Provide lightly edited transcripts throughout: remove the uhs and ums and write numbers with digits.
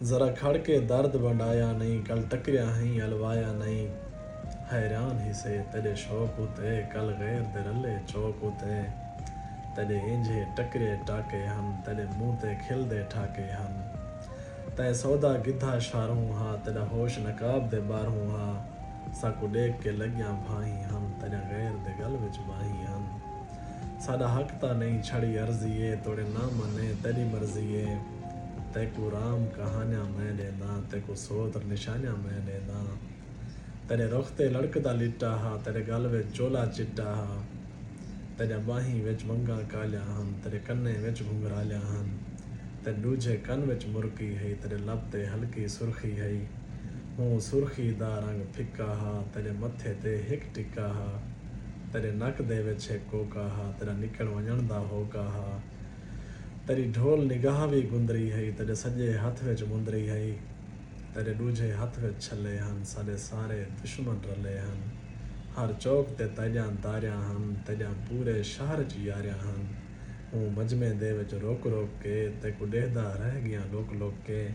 ज़रा खड़ के दर्द वंडाया नहीं, कल टकरिया ही अलवाया नहीं। हैरान ही से तेरे शौक उते, कल गैर दे रले चौक उते। तेरे इंजे टकरे टाके हम, तेरे मुँह ते खिलदे ठाके हम। तै सौदा गिद्धा शारूं हा, तेरा होश नकाब दे बारूं हा। साकू देख के लग्या भाई हम, तेरा गैर दे गल विच बाही हम। साडा हक ता नहीं छड़ी अर्जी है, तोड़े ना मने तेरी मर्जी है। तैकू राम कहानियां मैं देना, तैकू सोतर निशानियां मैं देना। तेरे रुख ते लड़कदा लिट्टा हा, तेरे गल विच चोला चिट्टा हा। तेरे बाहीं विच वंगा कालिया हम, तेरे कन्ने विच घुंघरालिया हम। तेरे दूजे कन विच मुरकी है, तेरे लब ते हल्की सुर्खी है। हूँ सुर्खी दा रंग फिक्का हा, तेरे मथे ते हिक टिक्का हा। तेरे नक दे विच हिक कोका हा, तेरा निकल वञण दा होका हा। तेरी ढोल निगाह भी गुंदरी है, तेरे सजे हथ विच मुंदरी है। तेरे दूजे हथ विच छले हन, साडे सारे दुश्मन रले हन। हर चौक ते तैजां दारियां हन, तैजां पूरे शहर च यारियां हन। हूँ मजमे दे विच रोक रोक के, तैकू देखदा रह गया लोक लोक के।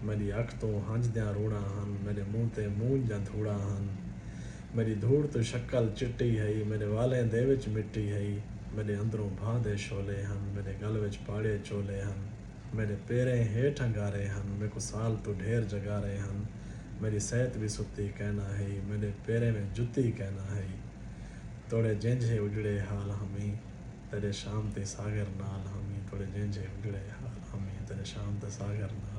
मेरी अख तो हंजदियां रूड़ा हन, मेरे मुँह ते मूंज जां धूड़ा हन। मेरी धूड़ तो शक्ल चिट्टी है, मेरे वालें दे विच मिट्टी है। मेरे अंदरों भा दे शोले हन, मेरे गल विच पाड़े चोले हन। मेरे पैरें हेठ अंगारे हन, मेरे को साल तो ढेर जगारे हन। मेरी सेहत भी सुती कहना है, मेरे पैरें में जुती कहना है। तोड़े जेंझे उजड़े हाल हमी, तेरे शाम ते सागर नाल हमी। तोड़े जेंझे उजड़े हाल हमी, तेरे शाम ते सागर नाल।